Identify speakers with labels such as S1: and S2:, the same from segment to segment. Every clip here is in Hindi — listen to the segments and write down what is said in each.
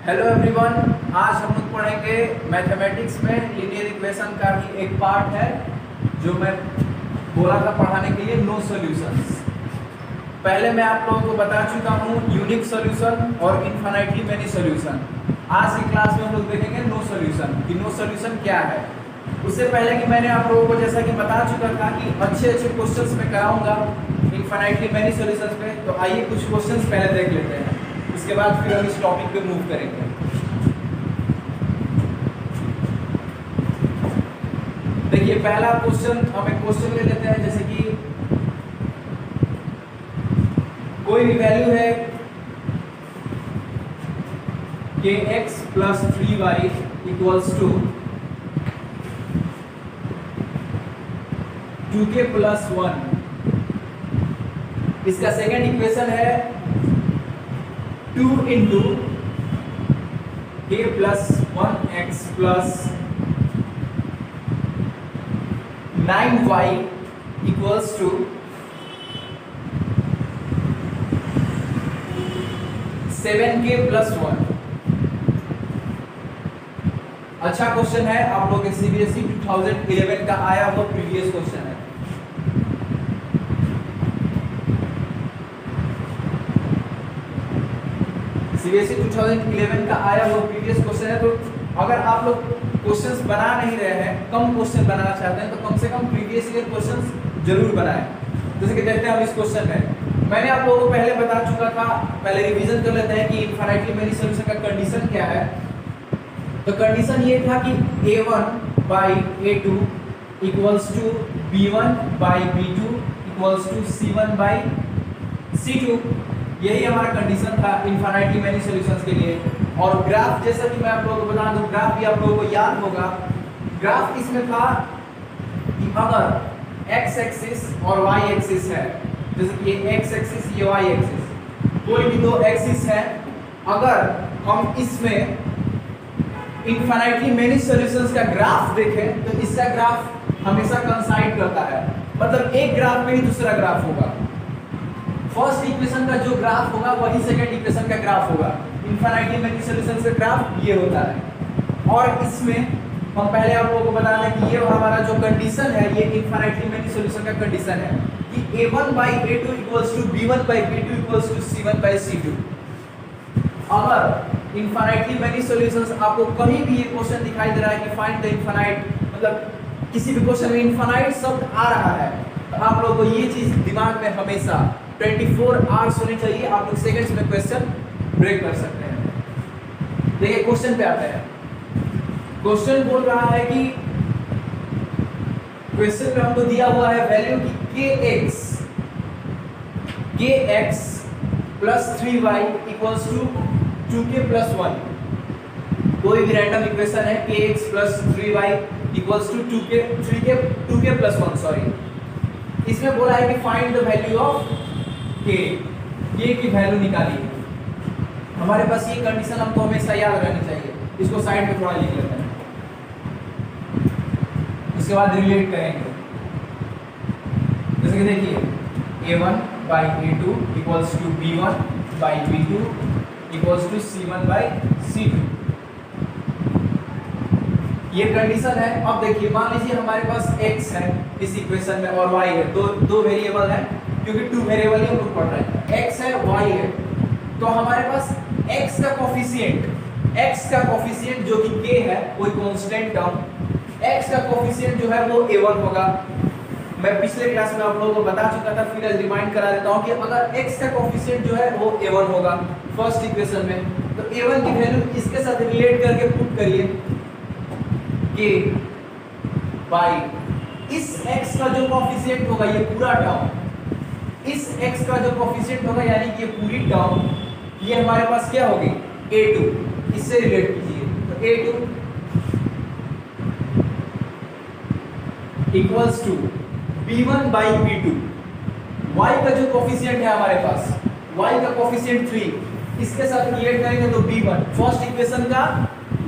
S1: हेलो एवरीवन, आज हम लोग पढ़ेंगे मैथमेटिक्स में लीनियर इक्वेशन का ही एक पार्ट है जो मैं बोला था पढ़ाने के लिए, नो सॉल्यूशंस। पहले मैं आप लोगों को बता चुका हूँ यूनिक सॉल्यूशन और इनफाइनाइटली मेनी सॉल्यूशन। आज की क्लास में हम लोग देखेंगे नो सॉल्यूशन कि नो सॉल्यूशन क्या है। उससे पहले कि मैंने आप लोगों को जैसा कि बता चुका था कि अच्छे क्वेश्चंस में कराऊंगा इनफाइनाइटली मेनी सॉल्यूशंस पे, तो आइए कुछ क्वेश्चंस पहले देख लेते हैं, उसके बाद फिर हम इस टॉपिक पे मूव करेंगे। देखिए पहला क्वेश्चन, हम एक क्वेश्चन ले लेते हैं, जैसे कि कोई भी वैल्यू है kx plus 3y equals to 2k plus 1। इसका सेकेंड इक्वेशन है 2 into k plus 1x plus 9y equals to 7k plus 1। अच्छा क्वेश्चन है, आप लोग के सीबीएसई 2011 का आया हुआ प्रीवियस क्वेश्चन है। सीबीएसई 2011 का आया हुआ प्रीवियस क्वेश्चन है। तो अगर आप लोग क्वेश्चंस बना नहीं रहे हैं, कम क्वेश्चन बनाना चाहते हैं, तो कम से कम प्रीवियस ईयर क्वेश्चंस जरूर बनाएं। जैसे कि देखते हैं हम इस क्वेश्चन में, मैंने आप लोगों को पहले बता चुका था, पहले रिवीजन कर लेते हैं कि इनफाइनाइटली मेनी सॉल्यूशन का कंडीशन क्या है। तो कंडीशन ये था कि a1 by a2 equals to b1 by b2 equals to c1 by c2। यही हमारा कंडीशन था इनफाइनाइटली मेनी सॉल्यूशंस के लिए। और ग्राफ, जैसा कि मैं आप लोगों को बता दूं, ग्राफ भी आप लोगों को याद होगा। ग्राफ इसमें था कि अगर x एक्सिस और y एक्सिस है, जैसे कि ये x एक्सिस, ये y एक्सिस, कोई भी दो एक्सिस है, अगर हम इसमें इनफाइनाइटली मेनी सॉल्यूशंस का ग्राफ देखें तो इसका ग्राफ हमेशा कंसाइड करता है, मतलब एक ग्राफ में ही दूसरा ग्राफ होगा। फर्स्ट इक्वेशन का जो ग्राफ होगा वही सेकंड इक्वेशन का ग्राफ होगा। इनफाइनाइटली मेनी सॉल्यूशंस का ग्राफ ये होता है। और इसमें हम पहले आप लोगों को बता दें कि ये हमारा जो कंडीशन है, ये इनफाइनाइटली मेनी सॉल्यूशन का कंडीशन है कि a1 by a2 equals to b1 by b2 equals to c1 by c2। अगर इनफाइनाइटली मेनी सॉल्यूशंस आपको कहीं भी ये क्वेश्चन दिखाई दे रहा है कि फाइंड द इनफाइनाइट, मतलब किसी भी क्वेश्चन में इनफाइनाइट शब्द आ रहा है, तो आप लोगों को ये चीज दिमाग में हमेशा 24 आवर्स होनी चाहिए। आप लोग सेकंड्स में क्वेश्चन ब्रेक कर सकते हैं। देखिए क्वेश्चन पे आते हैं। क्वेश्चन बोल रहा है कि क्वेश्चन में हमको दिया हुआ है वैल्यू की kx plus 3y equals to 2k plus 1। कोई भी रैंडम इक्वेशन है kx plus 3y equals to 2k plus 1, sorry. इसमें बोला है कि find the value of k की वैल्यू निकालिए। हमारे पास ये कंडीशन हमको हमेशा याद रहनी चाहिए। इसको साइड में थोड़ा लिख लेते हैं, उसके बाद रिलेट करेंगे। जैसे कि देखिए a1 by a2 equals to b1 by b2 equals to c1 by c2। ये कंडीशन है। अब देखिए मान लीजिए हमारे पास x है इस इक्वेशन में और y है, दो वेरिएबल है, क्योंकि टू वेरिएबल ही हम लोग पढ़ रहे हैं। x है y है, तो हमारे पास x का कोफिशिएंट जो कि k है, कोई कांस्टेंट टर्म, x का कोफिशिएंट जो है वो a1 होगा। मैं पिछले क्लास में आप लोगों को बता चुका था, फिर रिमाइंड करा देता हूं कि अगर x का कोफिशिएंट जो है वो a1 होगा फर्स्ट इक्वेशन में, तो a1 की वैल्यू इसके साथ रिलेट करके पुट करिए k बाई इस x का जो कोफिशिएंट होगा, ये पूरा टर्म, इस x का जो कोफिशिएंट होगा यानी कि ये पूरी टर्म, ये हमारे पास क्या होगी a2, इससे रिलेट कीजिए। तो a2 equals to b1 by b2। y का जो कोफिशिएंट है हमारे पास, y का कोफिशिएंट 3, इसके साथ रिलेट करेंगे तो b1, फर्स्ट इक्वेशन का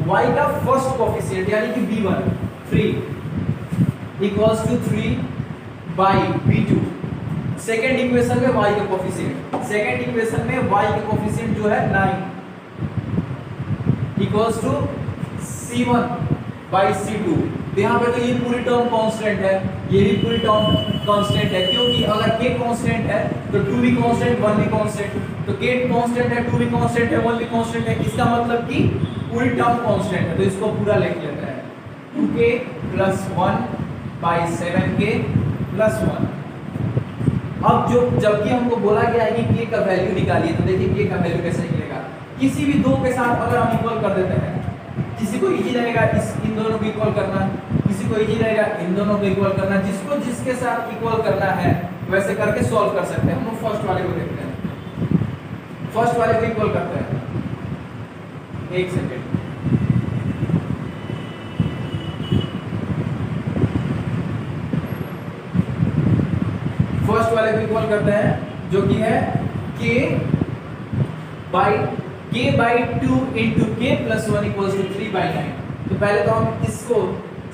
S1: y का फर्स्ट कोफिशिएंट यानी कि b1 3 equals to 3 by b2। Second equation में y का कोफिशिएंट, सेकेंड इक्वेशन में y का कोफिशिएंट जो है 9 equals to C1 by C2। तो यहाँ पे तो ये पूरी टर्म कांस्टेंट है, ये भी पूरी टर्म कांस्टेंट है, क्योंकि अगर k कांस्टेंट है तो 2 भी कांस्टेंट 1 भी कांस्टेंट, तो k कांस्टेंट है 2 भी कांस्टेंट है 1 भी कांस्टेंट है, इसका मतलब कि पूरी टर्म कांस्टेंट है। तो इसको पूरा लिख लेते हैं 2k plus 1 by 7k plus 1। अब जो जबकि हमको बोला गया है कि k का वैल्यू निकालिए, तो देखिए k का वैल्यू कैसे निकलेगा। किसी भी दो के साथ अगर हम इक्वल कर देते हैं, किसी को इजी रहेगा इन दोनों को इक्वल करना, किसी को इजी रहेगा इन दोनों को इक्वल करना, जिसको जिसके साथ इक्वल करना है वैसे करके सॉल्व कर सकते हैं। हम लोग फर्स्ट वाले को देखते हैं, फर्स्ट वाले को इक्वल करते हैं। एक सेकेंड, फर्स्ट वाले को इक्वल करते हैं जो कि है k by 2 into k plus 1 equals to 3 by 9। तो पहले तो हम इसको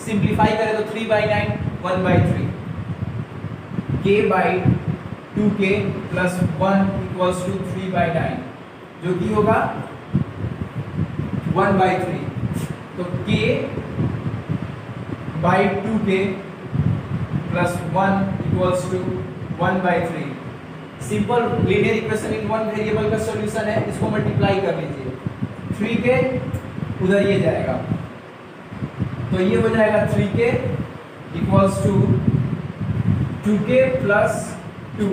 S1: सिंप्लीफाई करें तो 3 by 9 1 by 3, k by 2k plus 1 equals to 3 by 9 जो कि होगा 1 बाई 3। तो k by 2k plus 1 equals to 1 by 3। Simple linear equation in one variable का सॉल्यूशन है, इसको मल्टीप्लाई कर लीजिए, 3k उधर ये जाएगा तो ये हो जाएगा 3k equals to 2k plus 2,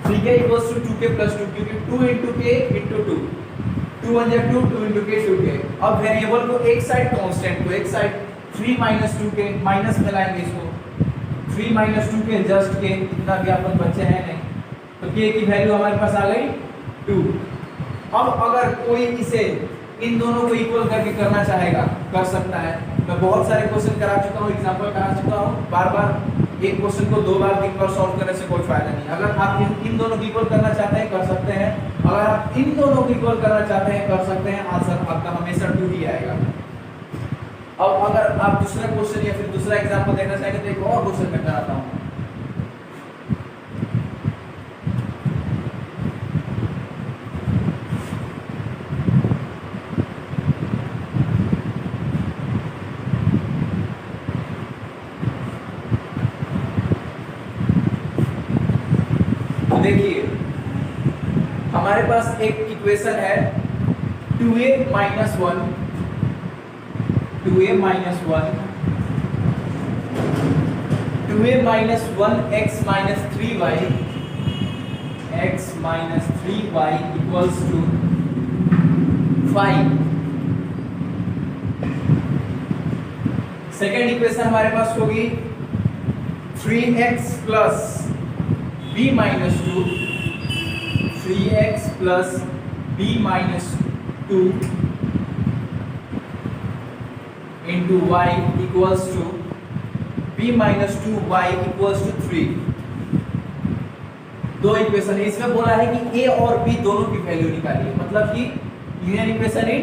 S1: 3k equals to 2k plus 2, क्योंकि 2 इंटू k इंटू 2, 2 1 जा 2, 2 इंटू k 2k। अब वेरिएबल को एक साइड कांस्टेंट को एक साइड 3 माइनस 2k माइनस में लाएंगे, इसको 3 माइनस 2k जस्ट k, इतना भी अपन बच्चे हैं नहीं, तो k की वैल्यू हमारे पास आ गई 2। अब अगर कोई इसे इन दोनों को इक्वल करके करना चाहेगा कर सकता है। मैं बहुत सारे क्वेश्चन करा चुका हूँ, एग्जांपल करा चुका हूँ, बार बार एक क्वेश्चन को 2 बार 3 बार सॉल्व करने से कोई फायदा नहीं। अगर आप इन दोनों को इक्वल करना चाहते हैं कर सकते हैं, अगर आप इन दोनों को इक्वल करना चाहते हैं कर सकते हैं, आंसर आपका हमेशा 2 ही आएगा। अब अगर आप दूसरा क्वेश्चन या फिर दूसरा एग्जांपल देखना चाहेंगे तो एक और क्वेश्चन मैं कराता हूँ। तो देखिए हमारे पास एक इक्वेशन है 2a minus 1 2a minus 1 2a minus 1 x minus 3y x minus 3y equals to 5। Second equation हमारे पास होगी 3x plus b minus 2 3x plus b minus 2 into y equals to b minus 2y equals to 3। दो इक्वेशन है, इसमें बोला है कि a और b दोनों की वैल्यू निकालिए, मतलब कि linear equation in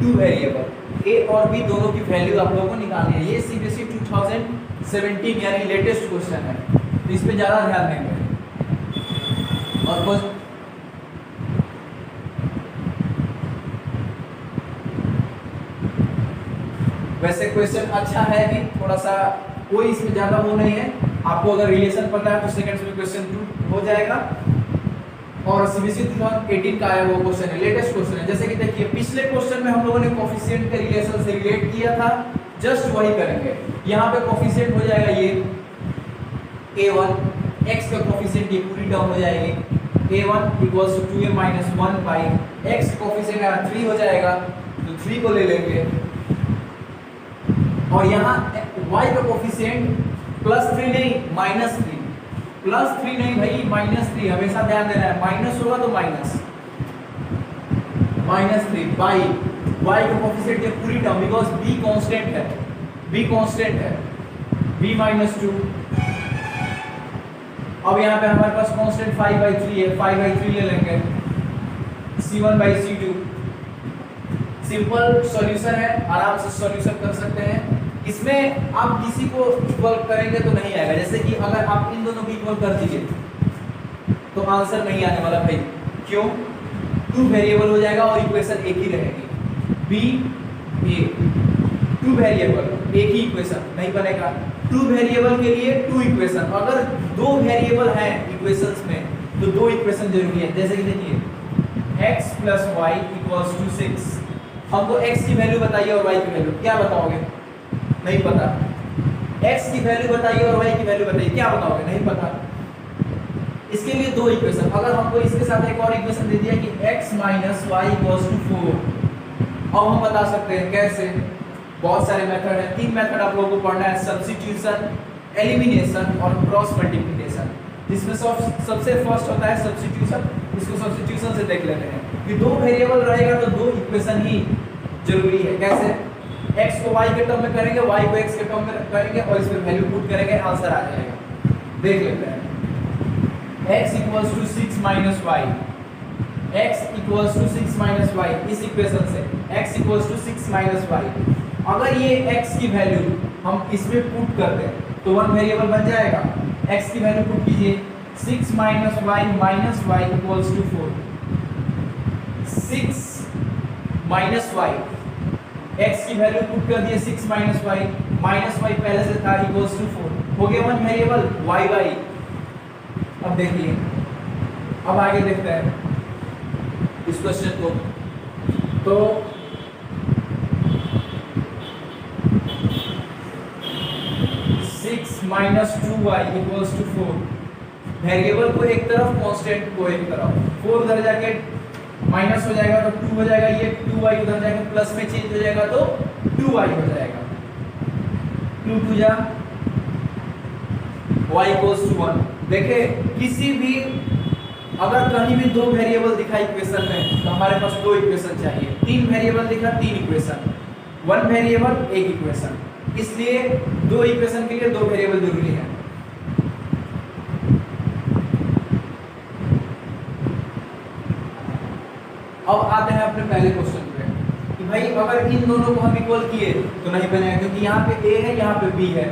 S1: 2 variable a और b दोनों की वैल्यू आप लोगों को निकालनी है। ये सीबीएसई 2017 यानी लेटेस्ट क्वेश्चन है, तो इस पे ज्यादा ध्यान देंगे। और वैसे क्वेश्चन अच्छा है भी, थोड़ा सा कोई इसमें ज्यादा वो नहीं है। आपको अगर रिलेशन पता है तो सेकंड में क्वेश्चन 2 हो जाएगा। और सीबीएसई 2018 का आया वो क्वेश्चन है, लेटेस्ट क्वेश्चन है। जैसे कि देखिए पिछले क्वेश्चन में हम लोगों ने कोफिशिएंट के रिलेशन से रिलेट किया था, जस्ट वही करेंगे। यहाँ पे कोफिशिएंट हो जाएगा ये a1, x का कोफिशिएंट ये पूरी टर्म हो जाएगी a1 equals to 2a minus 1 by x coefficient 3 हो जाएगा, तो 3 को ले लेंगे। और यहाँ y का कोफिशिएंट +3 नहीं -3, +3 नहीं भाई -3, हमेशा ध्यान देना है, माइनस होगा तो -3 बाई y का कोफिशिएंट ये पूरी टर्म, बिकॉज b कांस्टेंट है, b माइनस 2। अब यहाँ पे हमारे पास कांस्टेंट 5/3 है, 5/3 ले लेंगे, c1/c2। सिंपल सॉल्यूशन है, आराम से सॉल्यूशन कर सकते हैं। इसमें आप किसी को इक्वल करेंगे तो नहीं आएगा, जैसे कि अगर आप इन दोनों को इक्वल कर दीजिए तो आंसर नहीं आने वाला भाई। क्यों? टू वेरिएबल हो जाएगा और इक्वेशन एक ही रहेगी, बी ए। टू वेरिएबल एक ही इक्वेशन नहीं बनेगा। टू वेरिएबल के लिए टू इक्वेशन, अगर दो वेरिएबल हैं इक्वेशंस में तो दो इक्वेशन जरूरी है। जैसे कि देखिए x plus y equals to 6, हमको x की वैल्यू बताइए और y की वैल्यू, क्या बताओगे? नहीं पता। x की वैल्यू बताइए और y की वैल्यू बताइए, क्या बताओगे? नहीं पता। इसके लिए दो इक्वेशन, अगर हमको इसके साथ एक और इक्वेशन दे दिया कि x minus y equals to 4, अब हम बता सकते हैं कैसे। बहुत सारे मेथड हैं, तीन मेथड आप लोगों को पढ़ना है, सब्स्टिट्यूशन, एलिमिनेशन और क्रॉस मल्टीप्लिकेशन। जिसमें सबसे फर्स्ट होता है सब्स्टिट्यूशन, इसको सब्स्टिट्यूशन से देख लेते हैं कि दो वेरिएबल रहेगा तो दो इक्वेशन ही जरूरी है। कैसे? x को y के टर्म में करेंगे, y को x के टर्म में करेंगे और इसमें वैल्यू पुट करेंगे, आंसर आ जाएगा। देख लेते हैं x equals to 6 minus y, x equals to 6 minus y, इस इक्वेशन से x equals to 6 minus y. अगर ये x की वैल्यू हम इसमें पुट कर दें तो वन वेरिएबल बन जाएगा। x की वैल्यू पुट कीजिए, 6 minus y equals to 4। 6 minus y, x की वैल्यू पुट कर दिए 6 माइनस वाई पहले से था इक्वल्स टू 4, हो गया वन वेरिएबल y। अब देखिए, अब आगे देखते हैं इस क्वेश्चन को। तो minus 2y equals to 4, variable को एक तरफ, कांस्टेंट को एक तरफ। 4 उधर जाके माइनस हो जाएगा तो 2 हो जाएगा, ये 2y उधर जाके प्लस में चेंज हो जाएगा तो 2y हो जाएगा। 2 2 जा y इक्वल्स टू 1। देखे किसी भी अगर कहीं भी दो वेरिएबल दिखा इक्वेशन में तो हमारे पास दो इक्वेशन चाहिए। तीन वेरिएबल दिखा, तीन इक्वेशन, वन वेरिएबल एक इक्वेशन, इसलिए दो इक्वेशन के लिए दो वेरिएबल जरूरी है। अब आते हैं अपने पहले क्वेश्चन पे कि भाई अगर इन दोनों को हम इक्वल किए तो नहीं बनेगा, क्योंकि यहाँ पे a है, यहाँ पे b है,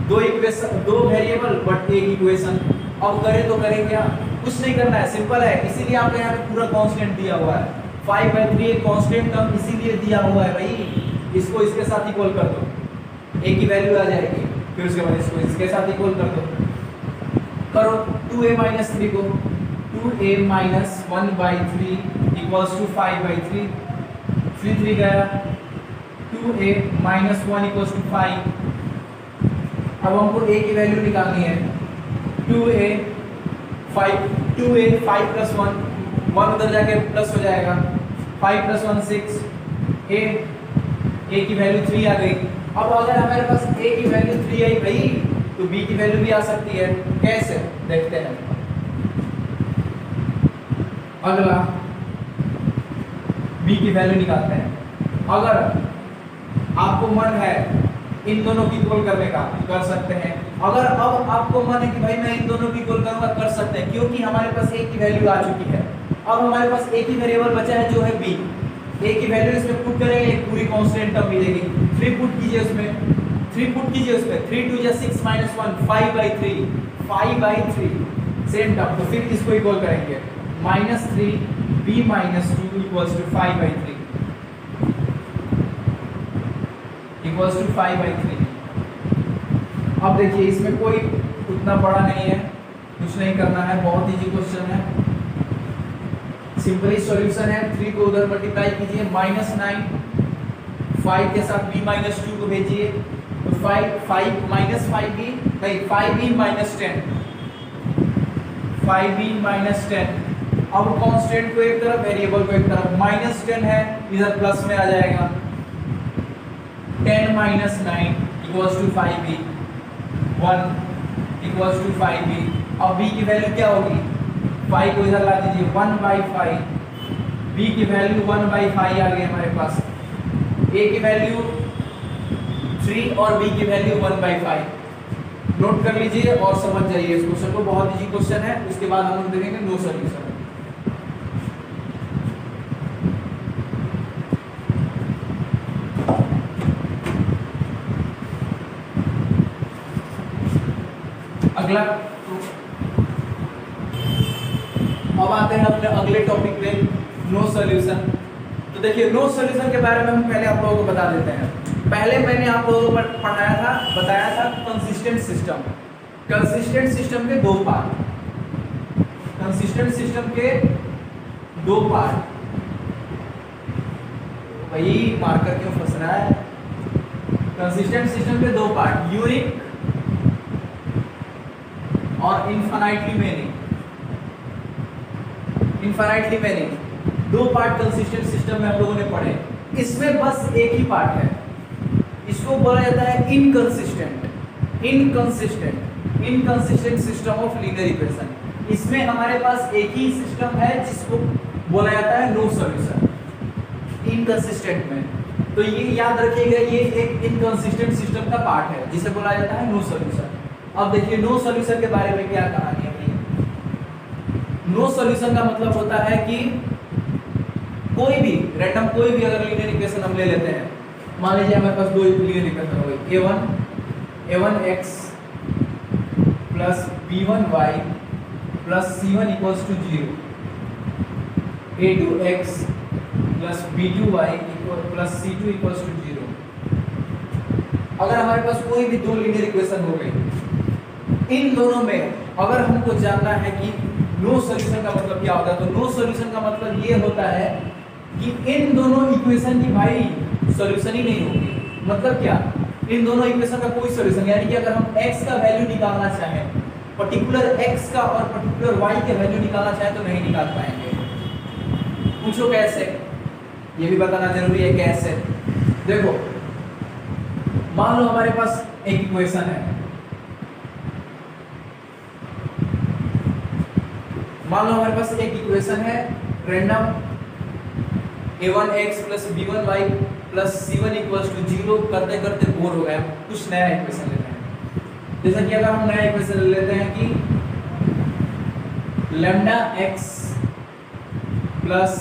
S1: दो इक्वेशन, दो वेरिएबल बट एक इक्वेशन। अब करें तो करें क्या? कुछ नहीं करना है, सिंपल है। इसीलिए आपको यहाँ पे पूरा कांस्टेंट दिया हुआ है, 5/3 एक कांस्टेंट टर्म इसीलिए दिया हुआ है भाई। इसको इसके साथ इक्वल कर दो, a की वैल्यू आ जाएगी, फिर उसके बाद इसको इसके साथ इक्वल कर दो। करो 2a माइनस 3 को, 2a माइनस 1/3 इक्वल्स टू 5/3, 3 गया, 2a माइनस 1 इक्वल्स टू 5। अब हमको a की वैल्यू निकालनी है, 2a 5 प्लस 1 उधर जाके प्लस हो जाएगा, 5 प्लस 1 6, a की वैल्यू 3 आ गई। अब अगर हमारे पास a की वैल्यू 3 आई भाई तो b की वैल्यू भी आ सकती है। कैसे? देखते हैं। अगला b की वैल्यू निकालते हैं। अगर आपको मन है इन दोनों की इक्वल करने का, कर सकते हैं। अगर अब आपको मन है कि भाई मैं इन दोनों की इक्वल करूंगा, कर सकते हैं, क्योंकि हमारे पास a की वैल्यू आ चुकी है। अब हमारे पास a की वेरिएबल बचा है जो है b, a की वैल्यू इसमें पुट करेंगे, एक पूरी कांस्टेंट टर्म मिलेगी। 3 पुट कीजिए उसमें, 3 पुट कीजिए उसमें, 3 2 6 माइनस 1 5/3 सेम टर्म। तो फिर इसको इक्वल करेंगे, -3 b minus 2 equals to 5/3 equals to 5/3। अब देखिए इसमें कोई उतना बड़ा नहीं है, कुछ नहीं करना है, बहुत इजी क्वेश्चन है, सिंपली सॉल्यूशन है। 3 को उधर मल्टीप्लाई कीजिए, -9, 5 के साथ b माइनस 2 को भेजिए तो 5 माइनस 5b नहीं 5b माइनस 10, 5b माइनस 10। अब कांस्टेंट को एक तरफ, वेरिएबल को एक तरफ, -10 है इधर प्लस में आ जाएगा, 10 minus 9 equals to 5b, 1 equals to 5b। अब b की वैल्यू क्या होगी? 5 को इधर ला दीजिए, 1/5, b की वैल्यू 1/5 आ गई हमारे पास, a की वैल्यू 3 और b की वैल्यू 1/5। नोट कर लीजिए और समझ जाइए इस क्वेश्चन को, बहुत इजी क्वेश्चन है। उसके बाद हम देखेंगे नो सॉल्यूशन। अगला, अब आते हैं अपने अगले टॉपिक पे नो सॉल्यूशन। तो देखिए नो सॉल्यूशन के बारे में हम पहले आप लोगों को बता देते हैं। पहले मैंने आप लोगों को बताया था कंसिस्टेंट सिस्टम। कंसिस्टेंट सिस्टम के दो पार्ट, कंसिस्टेंट सिस्टम के दो पार्ट। भाई मार्कर क्यों फंस रहा है? कंसिस्टेंट सिस्टम के दो पार्ट, यूनिक और इनफाइनाइटली मेनी। इनफाइनाइटली मेनी दो पार्ट कंसिस्टेंट सिस्टम में हम लोगों ने पढ़े। इसमें बस एक ही पार्ट है, इसको बोला जाता है inconsistent. Inconsistent system of linear equation. इसमें हमारे पास एक ही सिस्टम है जिसको बोला जाता है नो सॉल्यूशन, इनकंसिस्टेंट में। तो ये याद रखिएगा, ये एक इनकंसिस्टेंट सिस्टम का पार्ट है जिसे बोला जाता है नो सॉल्यूशन। अब देखिए नो सॉल्यूशन के बारे में क्या कहानी है भाई। नो सॉल्यूशन का मतलब होता है कि कोई भी रैंडम कोई भी अगर लीनियर इक्वेशन हम ले लेते हैं, मान लीजिए हमारे पास दो लीनियर इक्वेशन हो गई, a1x plus b1y plus c1 equals to 0, a2x plus b2y plus c2 equals to 0। अगर हमारे पास कोई भी दो लीनियर इक्वेशन हो गई, इन दोनों में अगर हमको जानना है कि नो सॉल्यूशन का मतलब क्या होता है, तो नो सॉल्यूशन का मतलब ये होता है कि इन दोनों इक्वेशन की भाई सॉल्यूशन ही नहीं होगी। मतलब क्या? इन दोनों इक्वेशन का कोई सॉल्यूशन, यानी कि अगर हम x का वैल्यू निकालना चाहें, पर्टिकुलर x का और पर्टिकुलर y के वैल्यू निकालना चाहें तो नहीं निकाल पाएंगे। पूछो कैसे? ये भी बताना जरूरी है कैसे। देखो मान लो हमारे पास एक इक्वेशन है, मान लो हमारे पास एक इक्वेशन है random a1x plus b1y plus c1 equals to 0। करते करते बोर हो गए, कुछ नया इक्वेशन लेते हैं। जैसा कि अगर हम नया इक्वेशन ले लेते हैं कि lambda x plus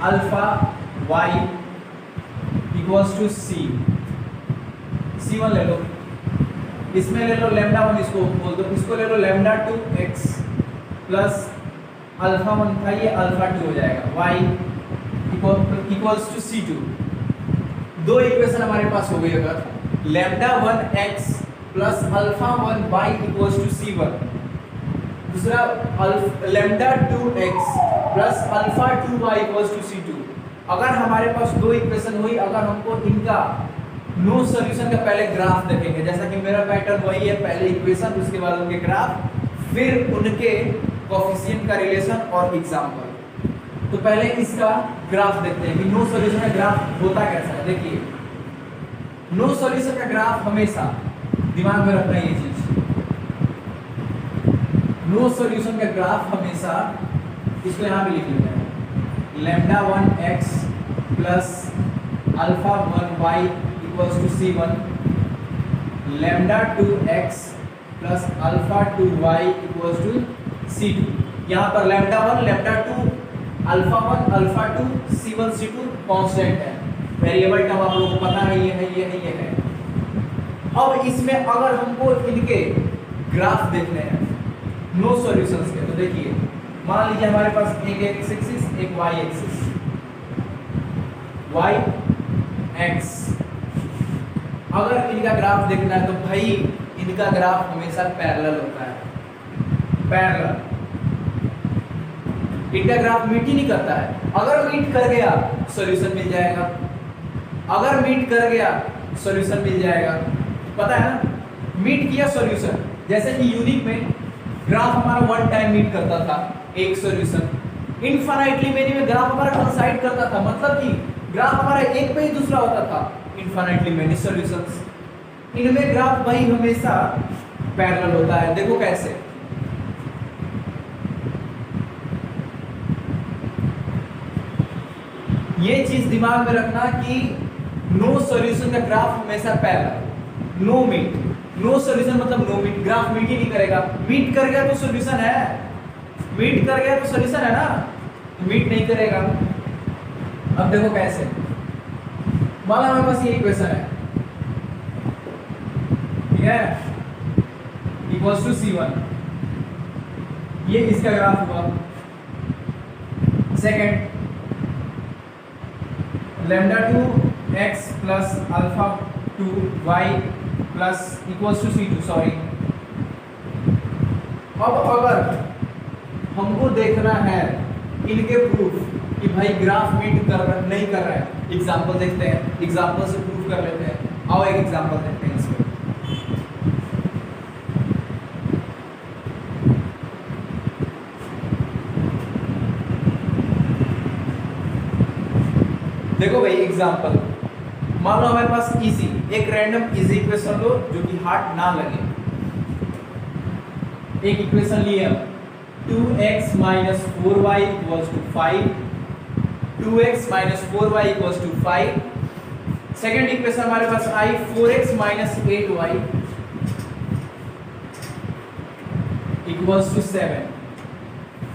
S1: alpha y equals to c1 ले लो, इसमें ले लो लैम्डा 1, इसको बोल दो, इसको ले लो लैम्डा 2x प्लस अल्फा 1 था, ये अल्फा 2 हो जाएगा, y इक्वल्स टू c2। दो इक्वेशन हमारे पास हो गई। अगर lambda 1x plus alpha 1 y equals to c1, दूसरा lambda 2x plus alpha 2y equals to c2। अगर हमारे पास दो इक्वेशन हुई, अगर हमको इनका नो सॉल्यूशन का पहले ग्राफ देखेंगे, जैसा कि मेरा पैटर्न वही है, पहले इक्वेशन उसके बाद उनके ग्राफ, फिर उनके कोएफिशिएंट का रिलेशन और एग्जांपल। तो पहले इसका ग्राफ देखते हैं कि नो सॉल्यूशन का ग्राफ होता कैसा है। देखिए नो सॉल्यूशन का ग्राफ हमेशा दिमाग में रखना ये चीज, नो सॉल्यूशन का ग्राफ हमेशा, इसको यहाँ पे लिख लेते हैं, lambda 1x plus alpha 1y equals to c1, lambda 2x plus alpha 2y equals to c2। यहाँ पर lambda 1, lambda 2, alpha 1, alpha 2, c1, c2 constant है, वेरिएबल टर्म आप लोगों को पता है, ये है, ये है, ये है। अब इसमें अगर हमको इनके ग्राफ देखने हैं नो सॉल्यूशंस के, तो देखिए मान लीजिए हमारे पास एक x एक्सिस, एक y एक्सिस, y x। अगर इनका ग्राफ देखना है तो भाई इनका ग्राफ हमेशा पैरेलल होता है, पैरेलल। इनका ग्राफ मीट ही नहीं करता है। अगर मीट कर गया सॉल्यूशन मिल जाएगा, अगर मीट कर गया सॉल्यूशन मिल जाएगा, पता है ना, मीट किया सॉल्यूशन। जैसे कि यूनिक में ग्राफ हमारा वन टाइम मीट करता था एक सॉल्यूशन, इनफाइनाइटली मेनी में ग्राफ हमारा कोइंसाइड करता था, मतलब कि ग्राफ हमारा एक पे ही दूसरा होता था, इनफाइनाइटली मेनी सॉल्यूशंस। इनमें ग्राफ भाई हमेशा पैरेलल होता है। देखो कैसे, ये चीज दिमाग में रखना कि नो सॉल्यूशन का ग्राफ हमेशा parallel, no meet. No solution मतलब नो मीट, ग्राफ मीट ही नहीं करेगा। मीट कर गया तो सॉल्यूशन है, मीट कर गया तो सॉल्यूशन है ना, तो मीट नहीं करेगा। अब देखो कैसे, मान लो हमारे पास ये इक्वेशन है, ठीक है, इक्वल्स टू c1, ये इसका ग्राफ हुआ। Second lambda 2 x plus alpha 2 y plus equals to c2 sorry. अब अगर हमको देखना है इनके प्रूफ कि भाई ग्राफ मीट नहीं कर रहा है, एग्जांपल देखते हैं, एग्जांपल से प्रूफ कर लेते हैं। आओ एक एग्जांपल देखते हैं इसमें। देखो भाई एग्जांपल, मान लो हमारे पास इजी एक रैंडम इजी इक्वेशन लो जो कि हार्ड ना लगे। एक इक्वेशन लिए हम 2x minus 4y equals to 5, 2x minus 4y equals to 5। Second equation हमारे पास आई 4x minus 8y equals to 7।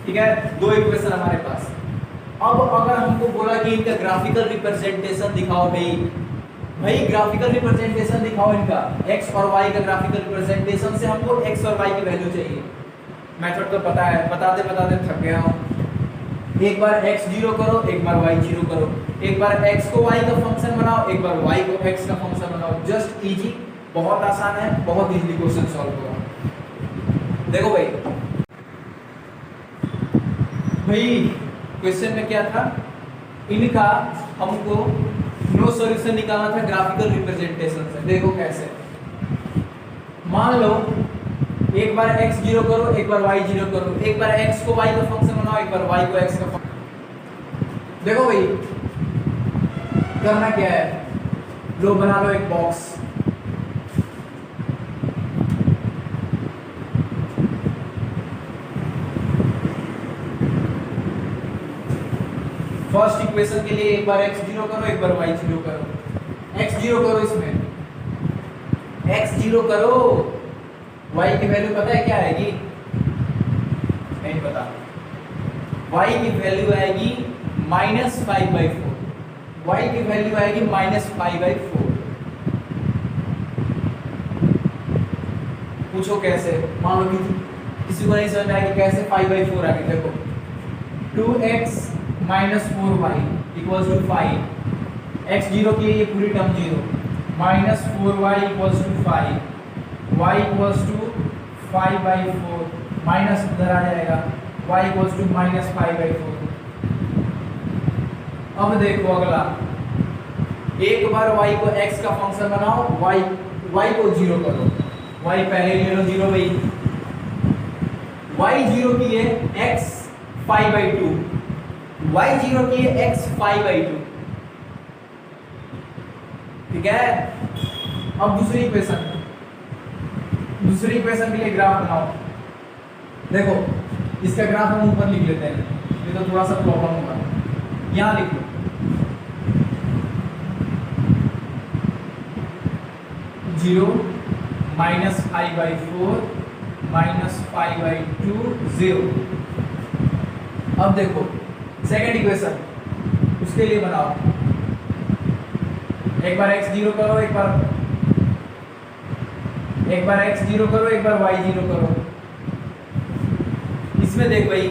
S1: ठीक है, दो इक्वेशन हमारे पास। अब अगर हमको बोला कि इनका ग्राफिकल रिप्रेजेंटेशन दिखाओ भाई ग्राफिकल रिप्रेजेंटेशन दिखाओ इनका x और y का ग्राफिकल रिप्रेजेंटेशन से हमको x और y की वैल्यू चाहिए। मेथड तो पता है, बताते बताते थक गया हूँ। एक बार x 0 करो, एक बार y 0 करो, एक बार x को y का फंक्शन बनाओ, एक बार y को x का फंक्शन बनाओ। जस्ट इजी, बहुत आसान है, बहुत इजीली क्वेश्चन सॉल्व होगा। देखो भाई क्वेश्चन में क्या था, इनका हमको नो सॉल्यूशन निकालना था ग्राफिकल रिप्रेजेंटेशन से। देखो कैसे, मान लो एक बार x 0 करो, एक बार y 0 करो, एक बार x को y का फंक्शन बनाओ, एक बार y को x का फंक्शन। देखो भाई करना क्या है, लो बना लो एक बॉक्स। फर्स्ट इक्वेशन के लिए एक बार x 0 करो, एक बार y 0 करो। x 0 करो, इसमें x 0 करो, y की वैल्यू पता है क्या आएगी? नहीं पता। y की वैल्यू आएगी -5/4। y की वैल्यू आएगी -5/4। पूछो कैसे? मान लो कि किसी को नहीं समझ में आएगी कैसे 5/4 आ गई। देखो 2x minus 4y equals to 5, x 0 की ये पूरी term 0, minus 4y equals to 5, y equals to 5/4, minus उधर आ जाएगा, y equals to -5/4। अब देखो अगला, एक बार y को x का फंक्शन बनाओ, y को 0 करो, y पहले ले लो 0 भाई, y 0 की है x 5/2, y 0 की है x 5/2। ठीक है, अब दूसरी इक्वेशन के लिए ग्राफ बनाओ। देखो इसका ग्राफ हम ऊपर लिख लेते हैं, ये तो थोड़ा सा प्रॉब्लम होगा। यहां लिख लो 0 -5/4 -5/2 0। अब देखो सेकेंड इक्वेशन, उसके लिए बनाओ, एक बार x 0 करो, एक बार x 0 करो, एक बार y 0 करो। इसमें देख भाई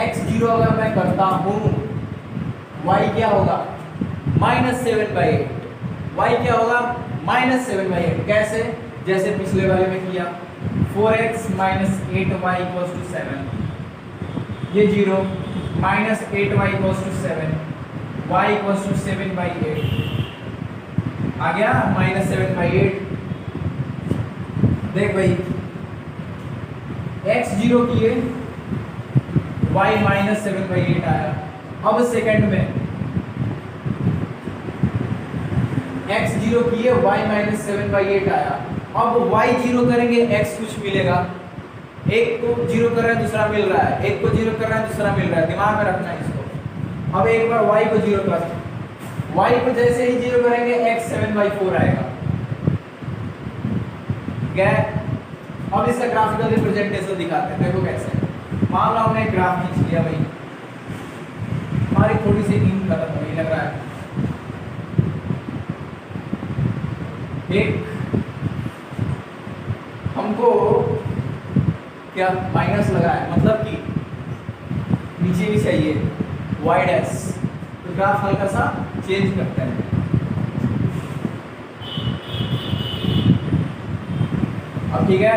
S1: x 0 अगर मैं करता हूं, y क्या होगा -7/8, y क्या होगा -7/8। कैसे? जैसे पिछले वाले में किया, 4x - 8y = 7, ये 0 -8y = 7, y = 7/8 आ गया, -7/8। देख भाई x 0 किए, y -7/8 आया। अब सेकंड में x 0 किए, y -7/8 आया। अब y 0 करेंगे, x कुछ मिलेगा, एक को 0 कर रहा है दूसरा मिल रहा है, एक को 0 कर रहा है दूसरा मिल रहा है, दिमाग में रखना है इसको। अब एक बार y को 0 कर, y को जैसे ही 0 करेंगे x 7/4 आएगा। क्या? अब इसका ग्राफिकल रिप्रेजेंटेशन दिखाते हैं। देखो कैसे, मान लो हमने ग्राफ खींच लिया भाई, हमारी थोड़ी सी इंक खत्म हो गई लग रहा है। एक हमको क्या माइनस लगा है, मतलब कि नीचे भी चाहिए, वाई डैश, तो ग्राफ हल्का सा चेंज करते हैं। अब ठीक है,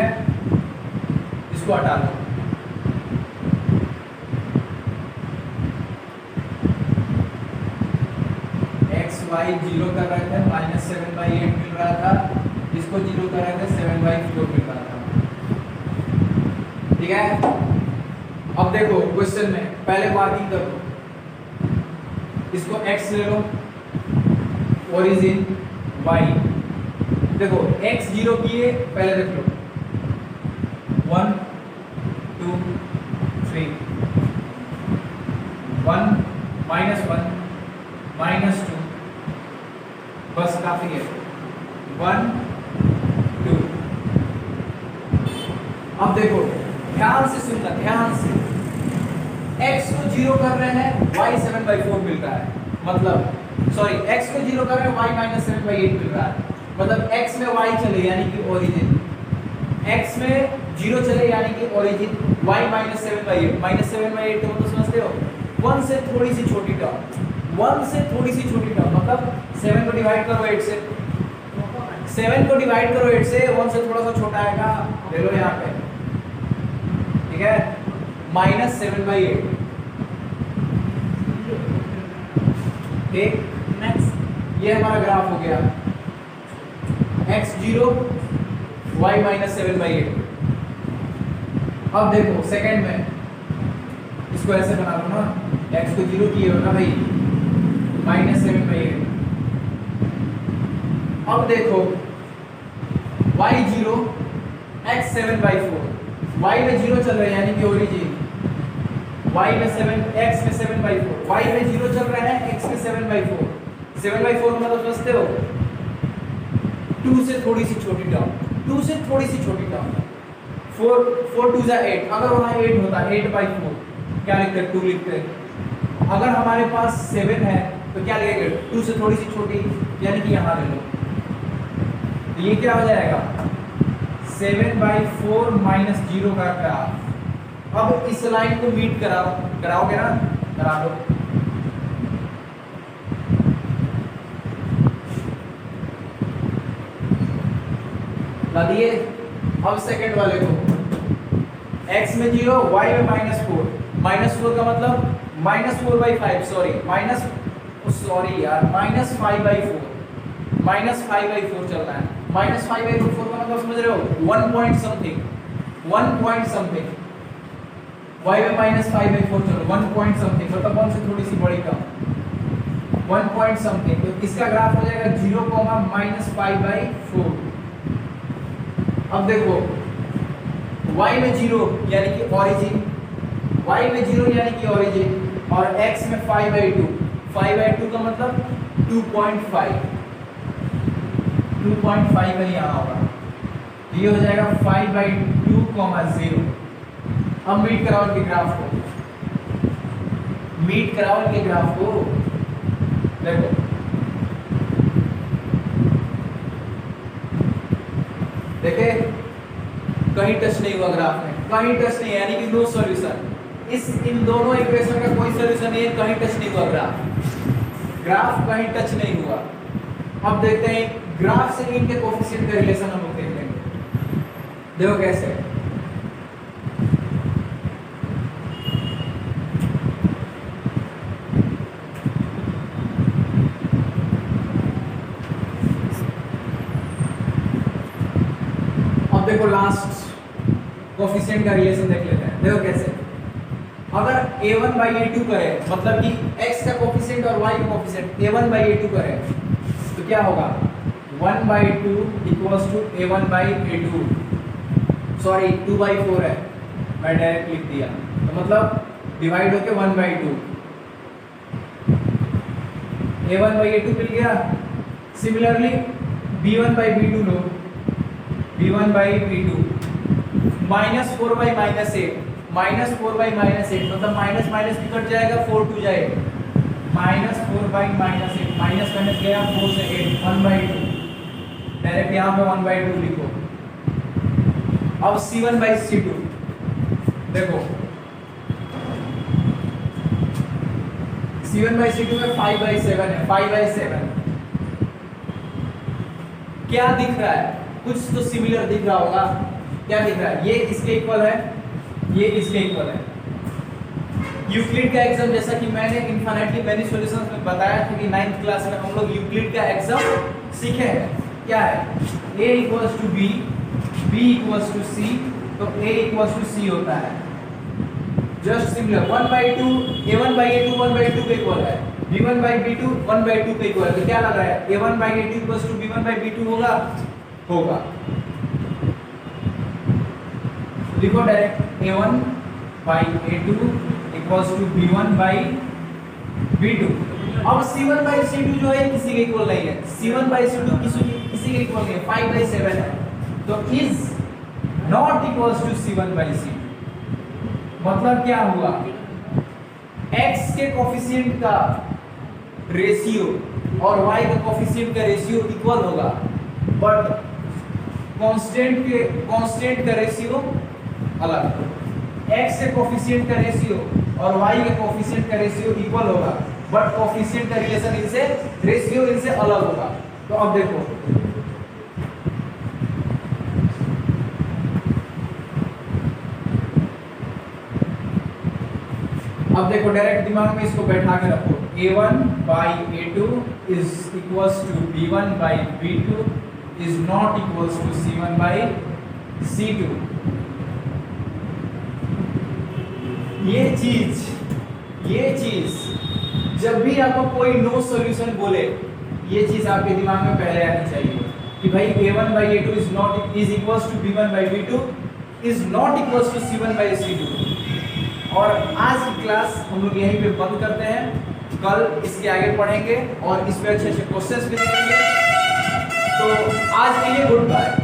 S1: इसको हटा दो। एक्स वाई जीरो कर रहे थे, -7/8 मिल रहा था, इसको जीरो कर रहे थे, 7/4 मिल रहा था। ठीक है, अब देखो क्वेश्चन में पहले मार्किंग कर दो, इसको x ले लो, ओरिजिन y, देखो x जीरो किए, पहले देख लो 1 2 3, 1 -1 -2, बस काफी है, 1 2। अब देखो ध्यान से सुनना, ध्यान से, x को जीरो कर रहे हैं, y 7/4 मिल रहा है, मतलब सॉरी x को जीरो कर रहे हैं, y -7/8 मिल रहा है, मतलब x में y चले यानी कि ओरिजिन, x में जीरो चले यानी कि ओरिजिन, y -7/8, -7/8 तो समझते हो 1 से थोड़ी सी छोटी टर्म, 1 से थोड़ी सी छोटी टर्म, मतलब 7 को डिवाइड करो 8 से, 7 को डिवाइड करो 8 से, 1 से थोड़ा सा छोटा आएगा, ले लो यहाँ पे, ठीक है, -7/8। ठीक, नेक्स्ट ये हमारा ग्राफ हो गया, x 0 y -7/8। अब देखो सेकंड में इसको ऐसे बना लो ना, x को 0 किए हो ना भाई, -7/8। अब देखो y 0 x 7/4, y में 0 चल रहा है यानी कि ओरिजिन, y में 7, x में 7/4, y में 0 चल रहा है, x में 7/4, 7/4 मतलब समझते हो 2 से थोड़ी सी छोटी टर्म, 2 से थोड़ी सी छोटी टर्म, 4 2 जा 8, अगर वहाँ 8 होता 8/4 क्या लिखते, 2 लिखते। अगर हमारे पास 7 है तो क्या लिखेंगे, 2 से थोड़ी सी छोटी, यानी कि यहाँ ले लो, तो ये क्या हो जाएगा 7/4 -0 का ग्राफ। अब इस लाइन को मीट कराओगे ना, करा दो, ला दिए। अब सेकंड वाले को x में 0 y में -4, -4 का मतलब -4/5, सॉरी यार -5/4, -5/4 चल रहा है, -5/4 का मतलब समझ रहे हो 1 पॉइंट समथिंग, y में -5/4 चलो 1 पॉइंट समथिंग, मतलब 1 से थोड़ी सी बड़ी कम, 1 पॉइंट समथिंग, तो इसका ग्राफ हो जाएगा 0, -5/4। अब देखो y में 0 यानी कि ओरिजिन, y में 0 यानी कि ओरिजिन, और x में 5/2, 5/2 का मतलब 2.5 में यहाँ होगा, ये हो जाएगा 5/2, 0। अब मीट कराओ इनके ग्राफ को, देखो देखे कहीं टच नहीं हुआ ग्राफ में, कहीं टच नहीं, यानी कि नो सॉल्यूशन, इन दोनों इक्वेशन का कोई सॉल्यूशन नहीं है, कहीं टच नहीं हुआ ग्राफ कहीं टच नहीं हुआ। अब देखते हैं ग्राफ से इनके कोएफिशिएंट का रिलेशन हम लोग देख लेंगे, देखो कैसे। अब देखो लास्ट कोएफिशिएंट का रिलेशन देख लेते हैं, देखो कैसे। अगर a1/a2 करें, मतलब कि x का कोएफिशिएंट और y का कोएफिशिएंट a1/a2 करें, तो क्या होगा 1/2 = a1/a2, सॉरी 2/4 है, मैं डायरेक्ट लिख दिया, तो मतलब डिवाइड होके 1/2, a1/a2 मिल गया। सिमिलरली b1/b2 लो, b1/b2 -4/-8, -4/-8 मतलब माइनस माइनस भी कट जाएगा, 4 2 जाए, -4/-8, माइनस गया 4 से 8, 1/2, डायरेक्ट यहाँ पे 1/2 लिखो। अब C1/C2 देखो, C1/C2 में 5/7 है, 5/7। क्या दिख रहा है? कुछ तो सिमिलर दिख रहा होगा। क्या दिख रहा है? ये इसके इक्वल है, ये इसके इक्वल है। यूक्लिड का एग्जाम, जैसा कि मैंने इनफाइनाइटली मैनी सॉल्यूशंस में बताया था कि 9th क्लास में हम लोग यूक्लिड का एग्जाम सीखे हैं। क्या है? a equals to b, b equals to c, तो a इक्वल्स टू c होता है। जस्ट सिमिलर 1/2 a1/a2 1/2 के इक्वल है, b1/b2 1/2 के इक्वल है। तो क्या लग रहा है? a1/a2 इक्वल्स टू b1/b2 होगा। लिखो direct a1/a2 equals to b1/b2। अब c1/c2 जो है किसी के इक्वल नहीं है, c1/c2 किसी के इक्वल नहीं है, 5/7 है। तो is not equals to c1/c2। मतलब क्या हुआ? x के कोफिशिएंट का रेशियो और y के कोफिशिएंट का रेशियो इक्वल होगा, बट कांस्टेंट का रेशियो अलग। x के कोफिशिएंट का रेशियो और y के कोफिशिएंट का रेशियो इक्वल होगा, बट कोफिशिएंट का रिलेशन इनसे, रेशियो इनसे अलग होगा। तो अब देखो, डायरेक्ट दिमाग में इसको बैठा के रखो। a1/a2 is equals to b1/b2 is not equals to c1/c2। ये चीज जब भी आपको कोई नो सॉल्यूशन बोले, ये चीज आपके दिमाग में पहले आनी चाहिए कि भाई a1/a2 is equals to b1/b2 is not equals to c1/c2। और आज की क्लास हम लोग यहीं पे बंद करते हैं। कल इसके आगे पढ़ेंगे और इस पे अच्छे क्वेश्चंस भी देखेंगे। तो आज के लिए गुड बाय।